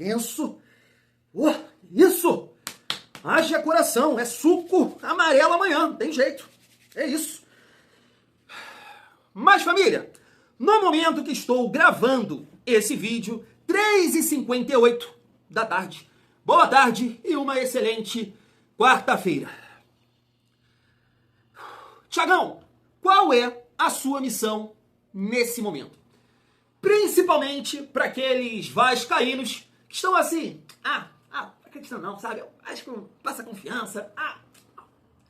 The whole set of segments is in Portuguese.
tenso. Isso! Haja coração, é suco amarelo amanhã, não tem jeito. É isso. Mas, família, no momento que estou gravando esse vídeo, 3h58 da tarde. Boa tarde e uma excelente quarta-feira. Thiagão, qual é a sua missão nesse momento? Principalmente para aqueles vascaínos que estão assim, acredita não, sabe? Eu acho que passa confiança,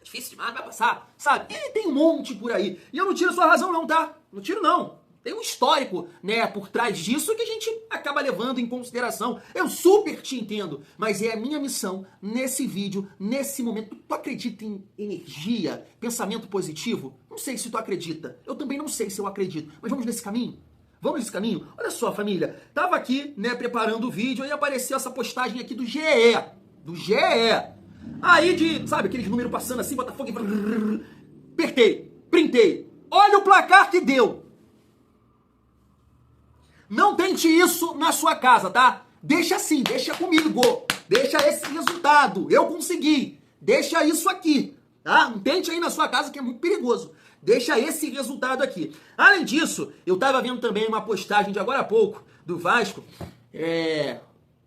é difícil demais, vai passar, sabe? E tem um monte por aí. E eu não tiro a sua razão não, tá? Não tiro não. Tem um histórico, né, por trás disso que a gente acaba levando em consideração. Eu super te entendo, mas é a minha missão nesse vídeo, nesse momento. Tu acredita em energia, pensamento positivo? Não sei se tu acredita. Eu também não sei se eu acredito. Mas vamos nesse caminho? Vamos nesse caminho? Olha só, família. Tava aqui, né, preparando o vídeo e apareceu essa postagem aqui do GE. Do GE. Aí sabe, aqueles números passando assim, Botafogo e... Apertei, printei. Olha o placar que deu. Não tente isso na sua casa, tá? Deixa assim, deixa comigo. Deixa esse resultado. Eu consegui. Deixa isso aqui, tá? Não tente aí na sua casa que é muito perigoso. Deixa esse resultado aqui. Além disso, eu tava vendo também uma postagem de agora há pouco do Vasco,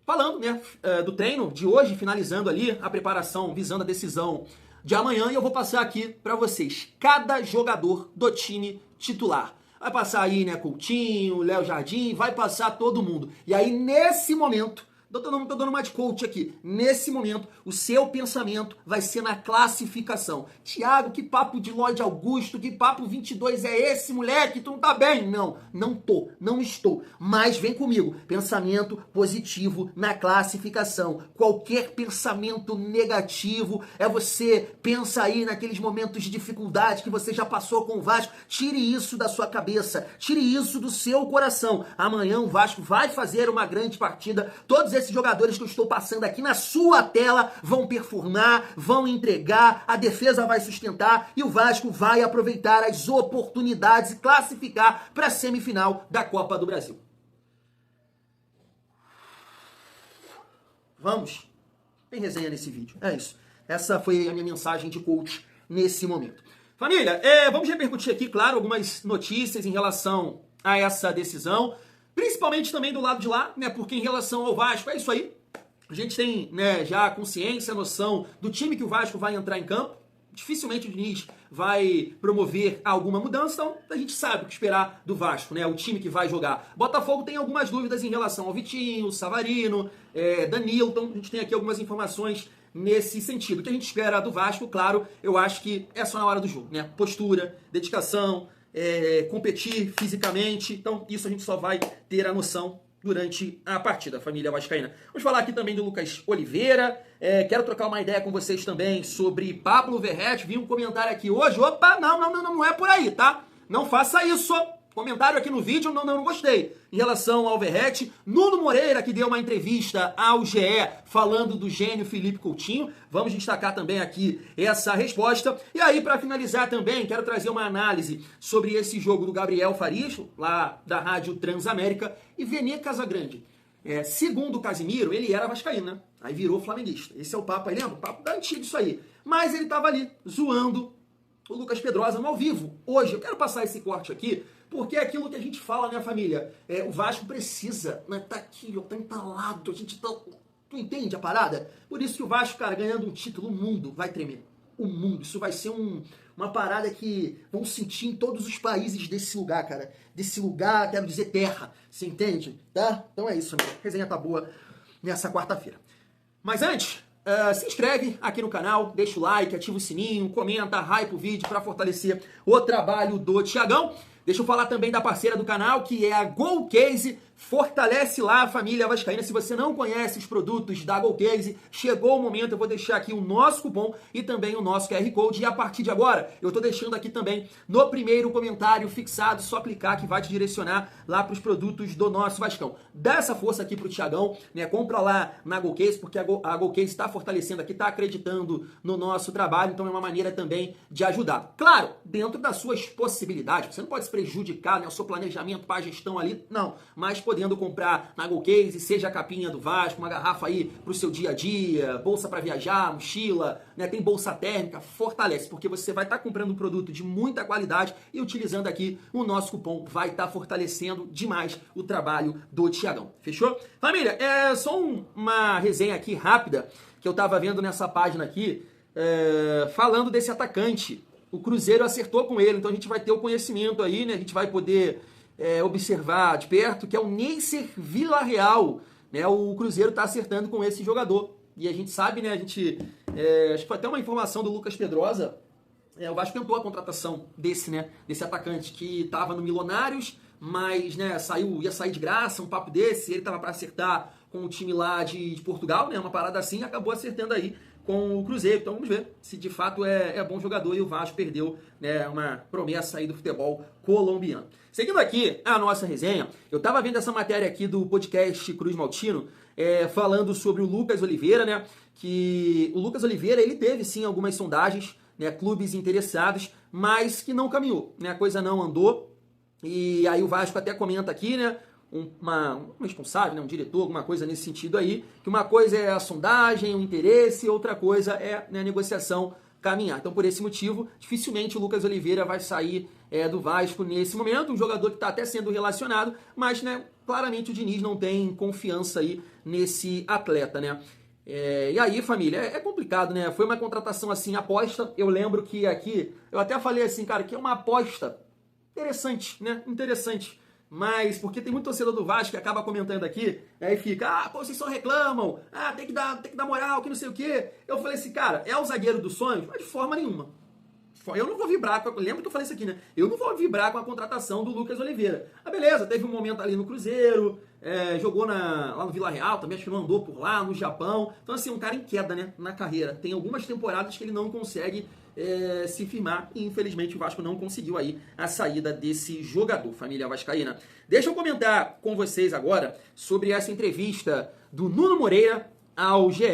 falando, né, do treino de hoje, finalizando ali a preparação, visando a decisão de amanhã. E eu vou passar aqui pra vocês cada jogador do time titular. Vai passar aí, né, Coutinho, Léo Jardim, vai passar todo mundo. E aí, nesse momento, tô dando uma de coach aqui, nesse momento, o seu pensamento vai ser na classificação. Thiago, que papo de Lloyd Augusto, que papo 22 é esse, moleque? Tu não tá bem? Não estou. Mas vem comigo, pensamento positivo na classificação. Qualquer pensamento negativo você pensa aí naqueles momentos de dificuldade que você já passou com o Vasco. Tire isso da sua cabeça, tire isso do seu coração. Amanhã o Vasco vai fazer uma grande partida. Todos esses jogadores que eu estou passando aqui na sua tela vão performar, vão entregar, a defesa vai sustentar e o Vasco vai aproveitar as oportunidades e classificar para a semifinal da Copa do Brasil. Vamos. Tem resenha nesse vídeo. É isso. Essa foi a minha mensagem de coach nesse momento. Família, vamos repercutir aqui, claro, algumas notícias em relação a essa decisão. Principalmente também do lado de lá, né? Porque em relação ao Vasco, é isso aí. A gente tem, né, já a consciência, a noção do time que o Vasco vai entrar em campo. Dificilmente o Diniz vai promover alguma mudança, então a gente sabe o que esperar do Vasco, né? O time que vai jogar. Botafogo tem algumas dúvidas em relação ao Vitinho, Savarino, Danilo, então a gente tem aqui algumas informações nesse sentido. O que a gente espera do Vasco, claro, eu acho que é só na hora do jogo, né? Postura, dedicação, competir fisicamente, então isso a gente só vai ter a noção durante a partida, família vascaína. Vamos falar aqui também do Lucas Oliveira, quero trocar uma ideia com vocês também sobre Pablo Verratti. Vi um comentário aqui hoje, opa, não é por aí, tá? Não faça isso. Comentário aqui no vídeo, não gostei. Em relação ao Verratti, Nuno Moreira, que deu uma entrevista ao GE falando do gênio Felipe Coutinho. Vamos destacar também aqui essa resposta. E aí, para finalizar também, quero trazer uma análise sobre esse jogo do Gabriel Farias, lá da Rádio Transamérica, e Vene Casagrande. Segundo o Casimiro, ele era vascaíno, né? Aí virou flamenguista. Esse é o papo aí, lembra? O papo da antiga isso aí. Mas ele tava ali, zoando o Lucas Pedrosa no ao vivo. Hoje, eu quero passar esse corte aqui, porque é aquilo que a gente fala, né, família? O Vasco precisa, né, tá aqui, ó, tá entalado, a gente tá... Tu entende a parada? Por isso que o Vasco, cara, ganhando um título, o mundo vai tremer. O mundo, isso vai ser uma parada que vão sentir em todos os países desse lugar, cara. Desse lugar, quero dizer terra, você entende? Tá? Então é isso, amigo. A resenha tá boa nessa quarta-feira. Mas antes... se inscreve aqui no canal, deixa o like, ativa o sininho, comenta, hype o vídeo para fortalecer o trabalho do Thiagão. Deixa eu falar também da parceira do canal, que é a Golcase. Fortalece lá a família vascaína. Se você não conhece os produtos da Golcase, chegou o momento, eu vou deixar aqui o nosso cupom e também o nosso QR Code. E a partir de agora, eu tô deixando aqui também no primeiro comentário fixado, só clicar que vai te direcionar lá para os produtos do nosso Vascão. Dá essa força aqui pro Thiagão, né? Compra lá na Golcase, porque a Golcase está fortalecendo aqui, está acreditando no nosso trabalho, então é uma maneira também de ajudar. Claro, dentro das suas possibilidades, você não pode se prejudicar, né? O seu planejamento para a gestão ali, não, mas podendo comprar na GoCase, seja a capinha do Vasco, uma garrafa aí pro seu dia a dia, bolsa para viajar, mochila, né? Tem bolsa térmica, fortalece, porque você vai estar comprando um produto de muita qualidade e utilizando aqui o nosso cupom, vai estar fortalecendo demais o trabalho do Thiagão. Fechou? Família, é só uma resenha aqui rápida que eu tava vendo nessa página aqui, falando desse atacante. O Cruzeiro acertou com ele, então a gente vai ter o conhecimento aí, né? A gente vai poder observar de perto que é o Neisser Villarreal, né? O Cruzeiro está acertando com esse jogador. E a gente sabe, né? Acho que foi até uma informação do Lucas Pedrosa. O Vasco tentou a contratação desse atacante que estava no Milionários, mas, né, ia sair de graça, um papo desse, ele estava para acertar com o time lá de Portugal, né? Uma parada assim, acabou acertando aí com o Cruzeiro. Então vamos ver se de fato é bom jogador e o Vasco perdeu, né, uma promessa aí do futebol colombiano. Seguindo aqui a nossa resenha, eu estava vendo essa matéria aqui do podcast Cruz Maltino, falando sobre o Lucas Oliveira, né? Que o Lucas Oliveira, ele teve sim algumas sondagens, né, clubes interessados, mas que não caminhou, né? A coisa não andou. E aí o Vasco até comenta aqui, né? Um responsável, né, um diretor, alguma coisa nesse sentido aí, que uma coisa é a sondagem, o interesse, outra coisa é, né, a negociação caminhar. Então, por esse motivo, dificilmente o Lucas Oliveira vai sair do Vasco nesse momento, um jogador que está até sendo relacionado, mas, né, claramente o Diniz não tem confiança aí nesse atleta, né? E aí, família, é complicado, né? Foi uma contratação assim, aposta. Eu lembro que aqui, eu até falei assim, cara, que é uma aposta interessante, né? Interessante. Mas, porque tem muito torcedor do Vasco que acaba comentando aqui, aí fica, pô, vocês só reclamam, tem que dar moral, que não sei o quê. Eu falei assim, cara, é o zagueiro dos sonhos? Mas de forma nenhuma. Eu não vou vibrar, lembra que eu falei isso aqui, né? Eu não vou vibrar com a contratação do Lucas Oliveira. Beleza, teve um momento ali no Cruzeiro, jogou lá no Vila Real, também acho que não andou por lá, no Japão. Então, assim, um cara em queda, né, na carreira. Tem algumas temporadas que ele não consegue se firmar e, infelizmente, o Vasco não conseguiu aí a saída desse jogador, família vascaína. Deixa eu comentar com vocês agora sobre essa entrevista do Nuno Moreira ao GE,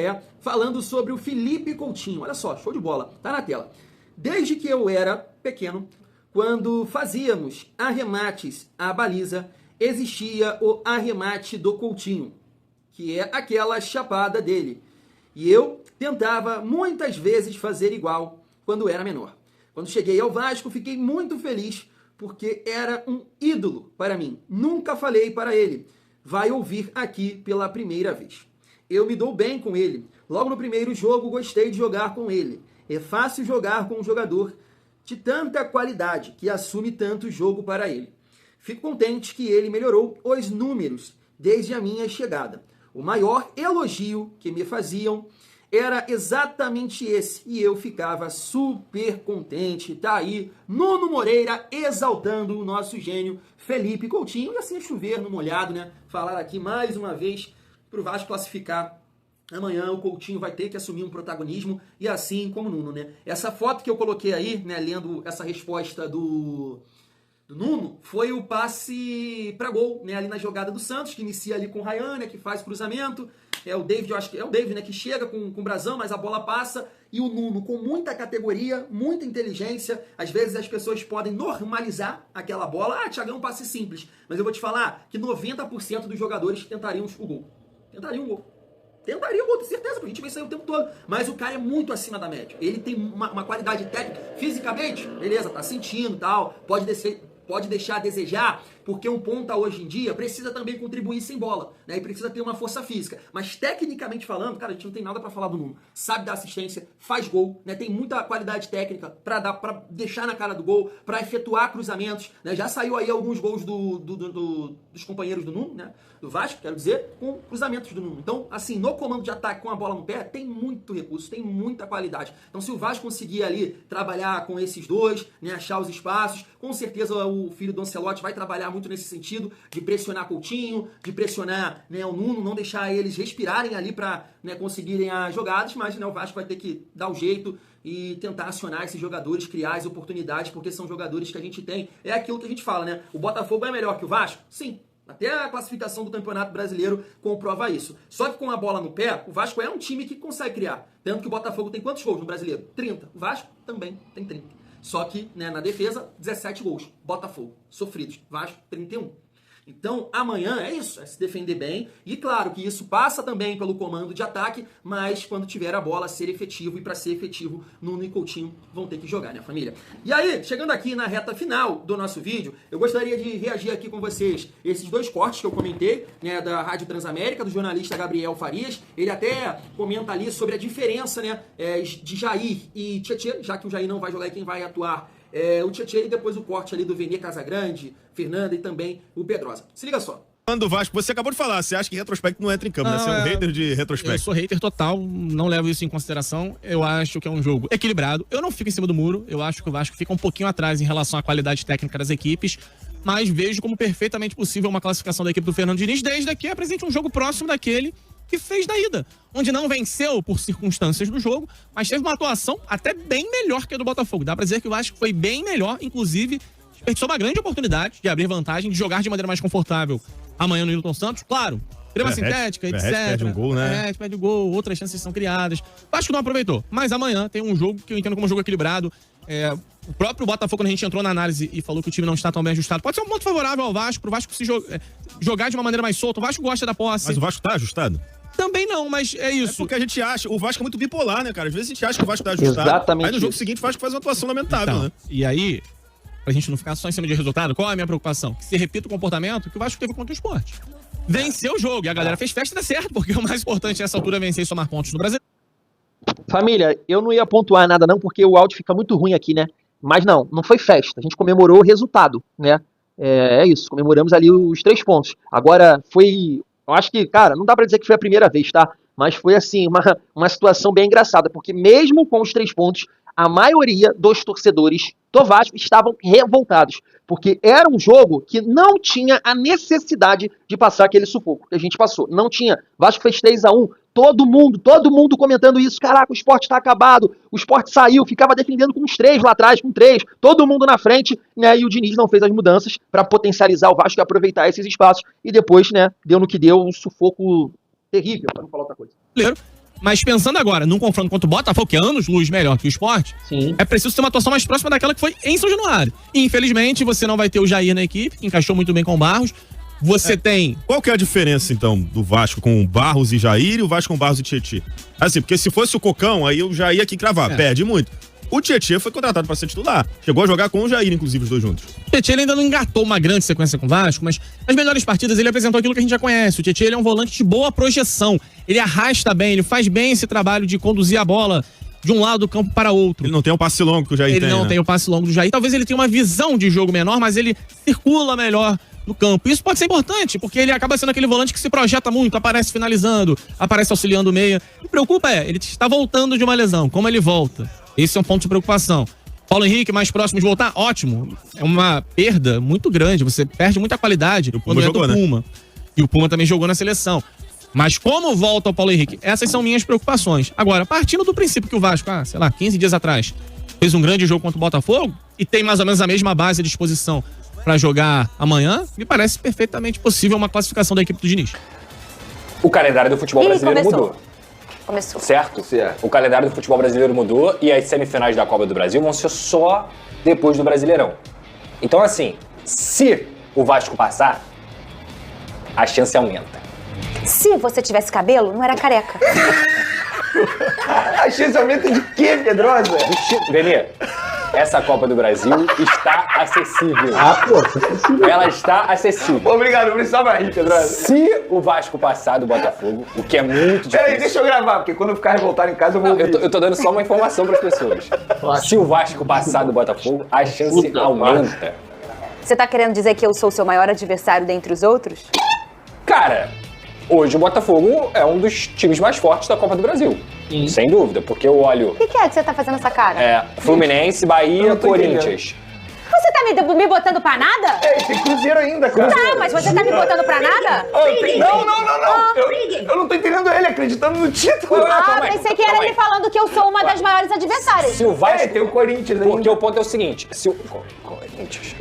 falando sobre o Felipe Coutinho. Olha só, show de bola, tá na tela. Desde que eu era pequeno, quando fazíamos arremates à baliza, existia o arremate do Coutinho, que é aquela chapada dele. E eu tentava muitas vezes fazer igual quando era menor. Quando cheguei ao Vasco, fiquei muito feliz porque era um ídolo para mim. Nunca falei para ele. Vai ouvir aqui pela primeira vez. Eu me dou bem com ele. Logo no primeiro jogo, gostei de jogar com ele. É fácil jogar com um jogador de tanta qualidade que assume tanto jogo para ele. Fico contente que ele melhorou os números desde a minha chegada. O maior elogio que me faziam era exatamente esse e eu ficava super contente. Tá aí Nuno Moreira exaltando o nosso gênio Felipe Coutinho. E assim é chover no molhado, né? Falar aqui mais uma vez para o Vasco classificar. Amanhã o Coutinho vai ter que assumir um protagonismo, e assim como o Nuno, né? Essa foto que eu coloquei aí, né, lendo essa resposta do Nuno, foi o passe para gol, né, ali na jogada do Santos, que inicia ali com o Ryan, né, que faz cruzamento. É o David, eu acho que é o David, né, que chega com o brasão, mas a bola passa, e o Nuno com muita categoria, muita inteligência. Às vezes as pessoas podem normalizar aquela bola. Thiagão, passe simples. Mas eu vou te falar que 90% dos jogadores tentariam o gol. Tentariam um gol. Tentaria, com certeza, porque a gente vê isso aí o tempo todo. Mas o cara é muito acima da média. Ele tem uma qualidade técnica. Fisicamente, beleza, tá sentindo e tal. Pode deixar a desejar, porque um ponta hoje em dia precisa também contribuir sem bola, né? E precisa ter uma força física. Mas tecnicamente falando, cara, a gente não tem nada pra falar do Nuno. Sabe dar assistência, faz gol, né? Tem muita qualidade técnica pra deixar na cara do gol, pra efetuar cruzamentos, né? Já saiu aí alguns gols dos companheiros do Nuno, né? Do Vasco, quero dizer, com cruzamentos do Nuno. Então, assim, no comando de ataque com a bola no pé, tem muito recurso, tem muita qualidade. Então, se o Vasco conseguir ali trabalhar com esses dois, né? Achar os espaços, com certeza o filho do Ancelotti vai trabalhar muito nesse sentido, de pressionar Coutinho, de pressionar, né, o Nuno, não deixar eles respirarem ali para, né, conseguirem as jogadas, mas, né, o Vasco vai ter que dar o jeito e tentar acionar esses jogadores, criar as oportunidades, porque são jogadores que a gente tem. É aquilo que a gente fala, né? O Botafogo é melhor que o Vasco? Sim. Até a classificação do Campeonato Brasileiro comprova isso. Só que com a bola no pé, o Vasco é um time que consegue criar. Tanto que o Botafogo tem quantos gols no Brasileiro? 30. O Vasco também tem 30. Só que, né, na defesa, 17 gols. Botafogo, sofridos. Vasco, 31. Então, amanhã é isso, é se defender bem. E claro que isso passa também pelo comando de ataque, mas quando tiver a bola, ser efetivo. E para ser efetivo, Nuno e Coutinho vão ter que jogar, né, família? E aí, chegando aqui na reta final do nosso vídeo, eu gostaria de reagir aqui com vocês esses dois cortes que eu comentei, né, da Rádio Transamérica, do jornalista Gabriel Farias. Ele até comenta ali sobre a diferença, né, de Jair e Tietê, já que o Jair não vai jogar e quem vai atuar o Tietê, e depois o corte ali do Vene Casagrande, Fernanda e também o Pedrosa. Se liga só. Do Vasco, você acabou de falar, você acha que retrospecto não entra em campo, né? Você é um hater de retrospecto. Eu sou hater total, não levo isso em consideração. Eu acho que é um jogo equilibrado. Eu não fico em cima do muro, eu acho que o Vasco fica um pouquinho atrás em relação à qualidade técnica das equipes, mas vejo como perfeitamente possível uma classificação da equipe do Fernando Diniz, desde que apresente um jogo próximo daquele que fez da ida, onde não venceu por circunstâncias do jogo, mas teve uma atuação até bem melhor que a do Botafogo. Dá pra dizer que o Vasco foi bem melhor, inclusive desperdiçou uma grande oportunidade de abrir vantagem, de jogar de maneira mais confortável amanhã no Hilton Santos. Claro, grama sintética, etc. Perde um gol, né? Perde um gol, outras chances são criadas. O Vasco não aproveitou, mas amanhã tem um jogo que eu entendo como um jogo equilibrado. O próprio Botafogo, quando a gente entrou na análise e falou que o time não está tão bem ajustado, pode ser um ponto favorável ao Vasco, pro Vasco se jogar de uma maneira mais solta. O Vasco gosta da posse. Mas o Vasco tá ajustado? Também não, mas é isso. É porque a gente acha, o Vasco é muito bipolar, né, cara? Às vezes a gente acha que o Vasco tá ajustado. Exatamente. Aí no jogo seguinte o Vasco faz uma atuação lamentável, Então, né? E aí, pra gente não ficar só em cima de resultado, qual é a minha preocupação? Que se repita o comportamento que o Vasco teve contra o Sport. Venceu o jogo, e a galera fez festa e dá certo, porque o mais importante nessa altura é vencer e somar pontos no Brasil. Família, eu não ia pontuar nada não, porque o áudio fica muito ruim aqui, né? Mas não foi festa, a gente comemorou o resultado, né? É isso, comemoramos ali os 3 pontos. Agora, eu acho que, cara, não dá pra dizer que foi a primeira vez, tá? Mas foi, assim, uma situação bem engraçada, porque mesmo com os 3 pontos, a maioria dos torcedores do Vasco estavam revoltados, porque era um jogo que não tinha a necessidade de passar aquele sufoco que a gente passou. Não tinha. Vasco fez 3-1, todo mundo comentando isso. Caraca, o Sport tá acabado, o Sport saiu, ficava defendendo com os 3 lá atrás, com 3, todo mundo na frente, né? E o Diniz não fez as mudanças para potencializar o Vasco e aproveitar esses espaços. E depois, né, deu no que deu, um sufoco terrível, para não falar outra coisa. Mas pensando agora, num confronto contra o Botafogo, que é anos-luz melhor que o Sport, Sim. é preciso ter uma atuação mais próxima daquela que foi em São Januário. E, infelizmente, você não vai ter o Jair na equipe, que encaixou muito bem com o Barros. Você tem... Qual que é a diferença, então, do Vasco com o Barros e Jair e o Vasco com Barros e Tietê? Assim, porque se fosse o Cocão, aí eu já ia aqui cravar, perde muito. O Tietê foi contratado para ser titular. Chegou a jogar com o Jair, inclusive, os dois juntos. O Tietê ainda não engatou uma grande sequência com o Vasco, mas nas melhores partidas ele apresentou aquilo que a gente já conhece. O Tietê ele é um volante de boa projeção. Ele arrasta bem, ele faz bem esse trabalho de conduzir a bola de um lado do campo para outro. Ele não tem o passe longo que o Jair tem, Ele não tem o passe longo do Jair. Talvez ele tenha uma visão de jogo menor, mas ele circula melhor no campo. Isso pode ser importante, porque ele acaba sendo aquele volante que se projeta muito, aparece finalizando, aparece auxiliando o meia. O que preocupa ele está voltando de uma lesão. Como ele volta? Esse é um ponto de preocupação. Paulo Henrique, mais próximo de voltar, ótimo. É uma perda muito grande, você perde muita qualidade quando entra o Puma. Né? E o Puma também jogou na seleção. Mas como volta o Paulo Henrique? Essas são minhas preocupações. Agora, partindo do princípio que o Vasco, 15 dias atrás, fez um grande jogo contra o Botafogo e tem mais ou menos a mesma base à disposição para jogar amanhã, me parece perfeitamente possível uma classificação da equipe do Diniz. O calendário do futebol brasileiro mudou. Começou. Certo? O calendário do futebol brasileiro mudou e as semifinais da Copa do Brasil vão ser só depois do Brasileirão. Então, assim, se o Vasco passar, a chance aumenta. Se você tivesse cabelo, não era careca. A chance aumenta de quê, Pedrosa? Vene, essa Copa do Brasil está acessível. Ela está acessível. Obrigado, não precisava rir, Pedrosa. Se o Vasco passar do Botafogo, o que é muito difícil... Peraí, deixa eu gravar, porque quando eu ficar revoltado em casa eu vou ouvir. Eu tô dando só uma informação para as pessoas. Se o Vasco passar do Botafogo, a chance aumenta. Você tá querendo dizer que eu sou o seu maior adversário dentre os outros? Cara, hoje o Botafogo é um dos times mais fortes da Copa do Brasil. Sem dúvida, porque eu olho... O que é que você tá fazendo essa cara? Fluminense, Bahia, Corinthians. Você tá me botando pra nada? Ei, tem Cruzeiro ainda, cara. Tá, mas você tá me botando pra nada? Não. Eu não tô entendendo ele acreditando no título. Pensei que era ele falando que eu sou uma das maiores adversárias. Se o Vasco... tem o Corinthians aí. Porque o ponto é o seguinte, se o... Corinthians...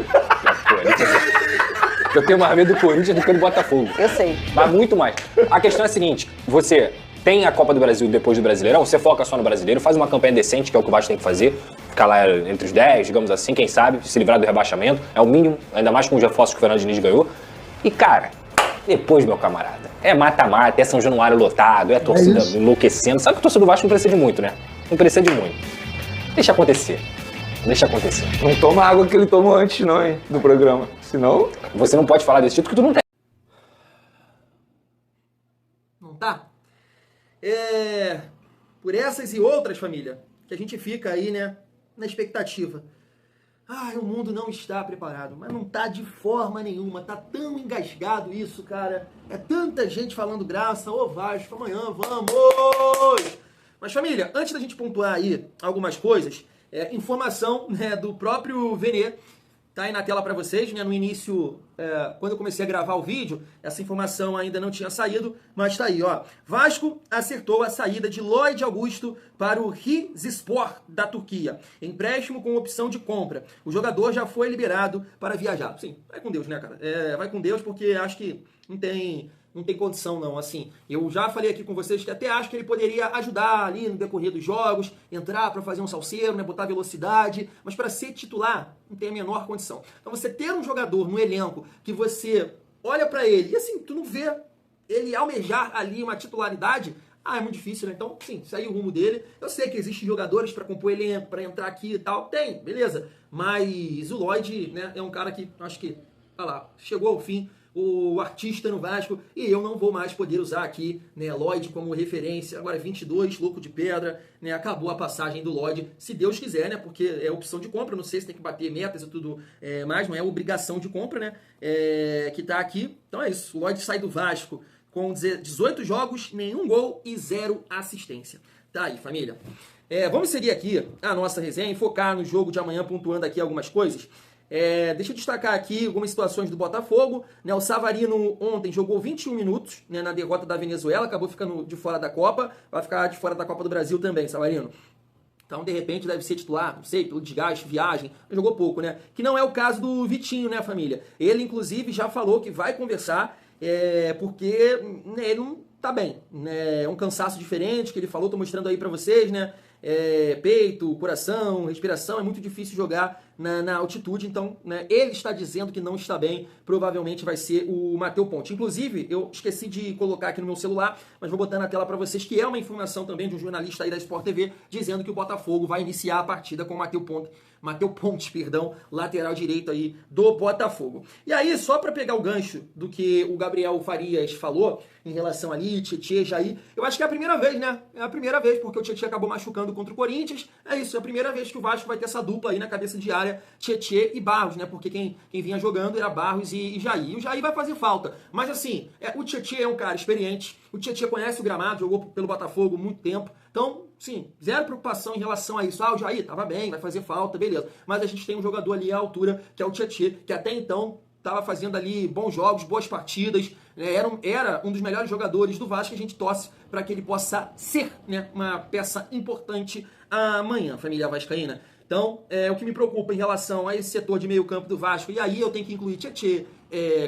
Eu tenho mais medo do Corinthians do que do Botafogo. Eu sei. Mas muito mais. A questão é a seguinte, você tem a Copa do Brasil depois do Brasileirão, você foca só no Brasileiro, faz uma campanha decente, que é o que o Vasco tem que fazer, ficar lá entre os 10, digamos assim, quem sabe, se livrar do rebaixamento, é o mínimo, ainda mais com os reforços que o Fernando Diniz ganhou. E, cara, depois, meu camarada, é mata-mata, é São Januário lotado, é torcida enlouquecendo. Sabe que o torcedor do Vasco não precisa de muito, né? Não precisa de muito. Deixa acontecer. Deixa acontecer. Não toma a água que ele tomou antes, não, hein? Do programa. Senão... Você não pode falar desse tipo que tu não tem. Não tá? Por essas e outras, família, que a gente fica aí, né, na expectativa. O mundo não está preparado, mas não tá de forma nenhuma, tá tão engasgado isso, cara. É tanta gente falando graça, ô Vasco, amanhã vamos! Mas família, antes da gente pontuar aí algumas coisas, informação, né, do próprio Vene, tá aí na tela para vocês, né? No início, quando eu comecei a gravar o vídeo, essa informação ainda não tinha saído, mas tá aí, ó. Vasco acertou a saída de Lloyd Augusto para o Rizespor da Turquia. Empréstimo com opção de compra. O jogador já foi liberado para viajar. Sim, vai com Deus, né, cara? Vai com Deus, porque acho que não tem condição, não. Assim, eu já falei aqui com vocês que até acho que ele poderia ajudar ali no decorrer dos jogos, entrar para fazer um salseiro, né, botar velocidade, mas para ser titular não tem a menor condição. Então você ter um jogador no elenco que você olha para ele e assim, tu não vê ele almejar ali uma titularidade, é muito difícil, né? Então, sim, segue o rumo dele. Eu sei que existem jogadores para compor elenco, para entrar aqui e tal, tem, beleza. Mas o Lloyd, né, é um cara que acho que, olha lá, chegou ao fim, o artista no Vasco, e eu não vou mais poder usar aqui, né, Lloyd como referência. Agora 22, louco de pedra, né, acabou a passagem do Lloyd, se Deus quiser, né, porque é opção de compra, não sei se tem que bater metas e tudo mais, não é obrigação de compra, né, que tá aqui. Então é isso, o Lloyd sai do Vasco com 18 jogos, nenhum gol e 0 assistência. Tá aí, família. Vamos seguir aqui a nossa resenha e focar no jogo de amanhã, pontuando aqui algumas coisas. Deixa eu destacar aqui algumas situações do Botafogo, né? O Savarino ontem jogou 21 minutos, né, na derrota da Venezuela, acabou ficando de fora da Copa, vai ficar de fora da Copa do Brasil também, Savarino. Então, de repente, deve ser titular, não sei, pelo desgaste, viagem, jogou pouco, né? Que não é o caso do Vitinho, né, família? Ele, inclusive, já falou que vai conversar, porque né, ele não tá bem, né? É um cansaço diferente que ele falou, tô mostrando aí pra vocês, né? Peito, coração, respiração, é muito difícil jogar na altitude, então, né, ele está dizendo que não está bem, provavelmente vai ser o Matheus Ponte. Inclusive, eu esqueci de colocar aqui no meu celular, mas vou botar na tela para vocês, que é uma informação também de um jornalista aí da Sport TV, dizendo que o Botafogo vai iniciar a partida com o Matheus Ponte, lateral direito aí do Botafogo. E aí, só para pegar o gancho do que o Gabriel Farias falou em relação ali, Tietê, Jair, eu acho que é a primeira vez, né? É a primeira vez, porque o Tietê acabou machucando contra o Corinthians. É isso, é a primeira vez que o Vasco vai ter essa dupla aí na cabeça de área, Tietê e Barros, né? Porque quem vinha jogando era Barros e Jair. E o Jair vai fazer falta. Mas assim, o Tietê é um cara experiente, o Tietê conhece o gramado, jogou pelo Botafogo há muito tempo. Então, sim, zero preocupação em relação a isso. O Jair tava bem, vai fazer falta, beleza. Mas a gente tem um jogador ali à altura, que é o Tietê, que até então estava fazendo ali bons jogos, boas partidas, né? Era um dos melhores jogadores do Vasco, a gente torce para que ele possa ser, né, uma peça importante amanhã, família vascaína. Então, o que me preocupa em relação a esse setor de meio campo do Vasco, e aí eu tenho que incluir Tietê,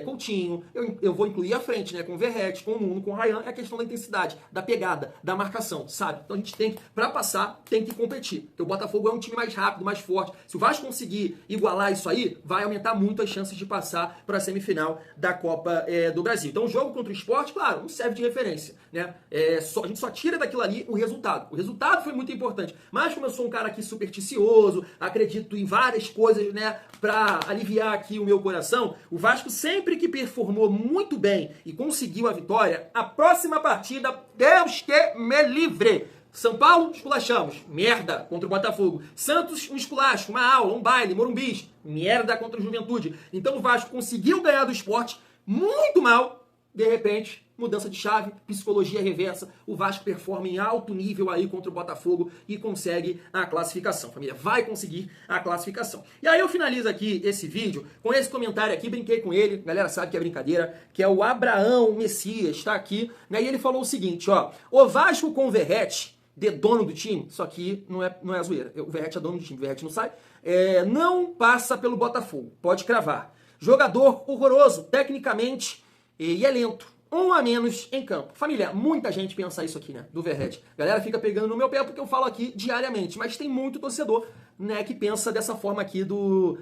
Coutinho, eu vou incluir a frente, né, com o Verratti, com o Nuno, com o Ryan, é a questão da intensidade, da pegada, da marcação, sabe? Então a gente tem que, pra passar, tem que competir. Porque o Botafogo é um time mais rápido, mais forte. Se o Vasco conseguir igualar isso aí, vai aumentar muito as chances de passar para a semifinal da Copa do Brasil. Então o jogo contra o Sport, claro, não serve de referência, né? A gente só tira daquilo ali o resultado. O resultado foi muito importante. Mas como eu sou um cara aqui supersticioso, acredito em várias coisas, né, pra aliviar aqui o meu coração, o Vasco sempre que performou muito bem e conseguiu a vitória, a próxima partida, Deus que me livre. São Paulo, esculachamos. Merda contra o Botafogo. Santos, um esculacho, uma aula, um baile, Morumbis. Merda contra o Juventude. Então o Vasco conseguiu ganhar do Sport muito mal. De repente, mudança de chave, psicologia reversa, o Vasco performa em alto nível aí contra o Botafogo e consegue a classificação. Família, vai conseguir a classificação. E aí eu finalizo aqui esse vídeo com esse comentário aqui, brinquei com ele, a galera sabe que é brincadeira, que é o Abraão Messias, tá aqui, né? E ele falou o seguinte, ó, o Vasco com o Verratti, de dono do time, isso aqui não é zoeira, o Verratti é dono do time, o Verratti não sai, não passa pelo Botafogo, pode cravar. Jogador horroroso, tecnicamente, e é lento. Um a menos em campo. Família, muita gente pensa isso aqui, né? Do Verratti. A galera fica pegando no meu pé porque eu falo aqui diariamente. Mas tem muito torcedor, né, que pensa dessa forma aqui do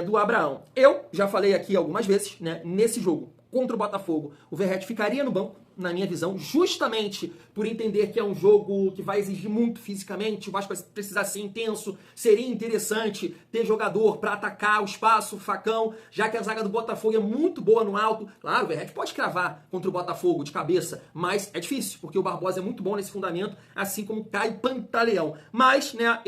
do Abraão. Eu já falei aqui algumas vezes, né, nesse jogo contra o Botafogo, o Verratti ficaria no banco, na minha visão, justamente por entender que é um jogo que vai exigir muito fisicamente, o Vasco vai precisar ser intenso, seria interessante ter jogador para atacar o espaço, o facão, já que a zaga do Botafogo é muito boa no alto. Claro, o Verratti pode cravar contra o Botafogo de cabeça, mas é difícil, porque o Barbosa é muito bom nesse fundamento, assim como o Caio Pantaleão. Mas, né,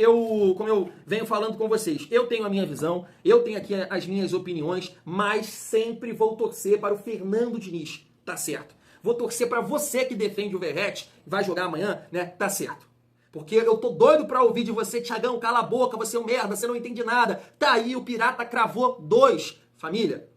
como eu venho falando com vocês, eu tenho a minha visão, eu tenho aqui as minhas opiniões, mas sempre vou torcer para o Fernando Diniz, tá certo? Vou torcer para você que defende o Verratti, vai jogar amanhã, né? Tá certo. Porque eu tô doido pra ouvir de você, Thiagão, cala a boca, você é um merda, você não entende nada. Tá aí, o Pirata cravou 2. Família,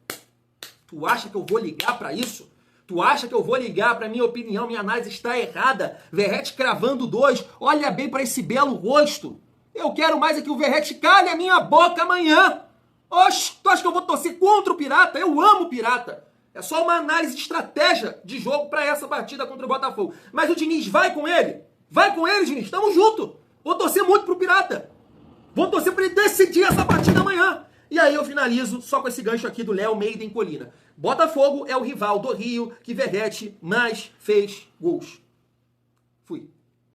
tu acha que eu vou ligar pra isso? Tu acha que eu vou ligar pra minha opinião, minha análise está errada? Verratti cravando 2, olha bem pra esse belo rosto. Eu quero mais é que o Verratti cale a minha boca amanhã. Oxe, tu acha que eu vou torcer contra o Pirata? Eu amo o Pirata. É só uma análise de estratégia de jogo para essa partida contra o Botafogo. Mas o Diniz vai com ele. Vai com ele, Diniz. Tamo junto. Vou torcer muito pro Pirata. Vou torcer para ele decidir essa partida amanhã. E aí eu finalizo só com esse gancho aqui do Léo Meiden Colina. Botafogo é o rival do Rio que Verratti mais fez gols. Fui.